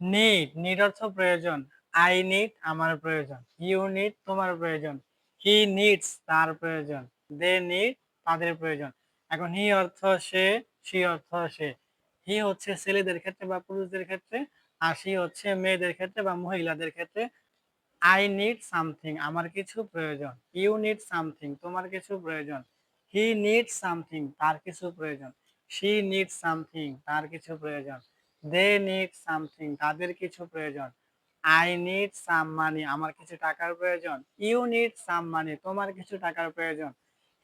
Need অর্থ প্রয়োজন। I need আমার প্রয়োজন। ইউ নিড তোমার প্রয়োজন। হি নিডস তার প্রয়োজন। দে নিড তাদের প্রয়োজন। এখন হি অর্থ সে, শি অর্থ সে। হি হচ্ছে ছেলেদের ক্ষেত্রে বা পুরুষদের ক্ষেত্রে, আর শি হচ্ছে মেয়েদের ক্ষেত্রে বা মহিলাদের ক্ষেত্রে। আই নিড সামথিং আমার কিছু প্রয়োজন। ইউ নিড সামথিং তোমার কিছু প্রয়োজন। হি নিডস সামথিং তার কিছু প্রয়োজন। শি নিডস সামথিং তার কিছু প্রয়োজন। দে নিড সামথিং তাদের কিছু প্রয়োজন। আই নিড সাম মানি আমার কিছু টাকার প্রয়োজন। ইউ নিড সাম মানি তোমার কিছু টাকার প্রয়োজন।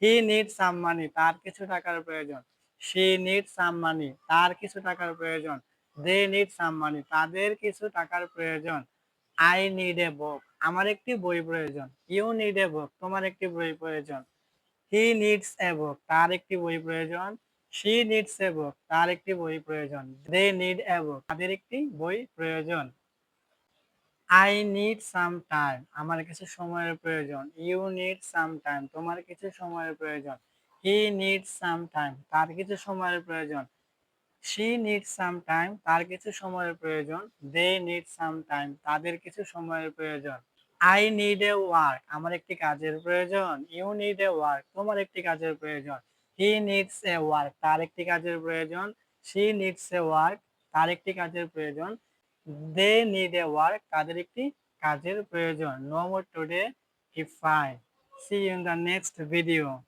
হি নিড সাম মানি তার কিছু টাকার প্রয়োজন। শি নিড সাম মানি তার কিছু টাকার প্রয়োজন। দে নিড সাম মানি তাদের কিছু টাকার প্রয়োজন। আই নিড এ বুক আমার একটি বই প্রয়োজন। ইউ নিড এ বুক তোমার একটি বই প্রয়োজন। হি নিডস এ বুক তার একটি বই প্রয়োজন। শি নিডস এ বুক তার একটি বই প্রয়োজন। দে নিড এ বুক তাদের একটি বই প্রয়োজন। আই নিড সাম টাইম আমার কিছু সময়ের প্রয়োজন। ইউ নিড সাম টাইম তোমার কিছু সময়ের প্রয়োজন। হি নিডস সাম টাইম তার কিছু সময়ের প্রয়োজন। শি নিডস সাম টাইম তার কিছু সময়ের প্রয়োজন। দে নিড সাম টাইম তাদের কিছু সময়ের প্রয়োজন। আই নিড এ ওয়ার্ক আমার একটি কাজের প্রয়োজন। ইউ নিড এ ওয়ার্ক তোমার একটি কাজের প্রয়োজন। হি নিডস এ ওয়ার্ক তার একটি কাজের প্রয়োজন। শি নিডস এ ওয়ার্ক তার একটি কাজের প্রয়োজন। দে নিড এ ওয়ার্ক তাদের একটি কাজের প্রয়োজন। No more today, if fine. See you in the next video.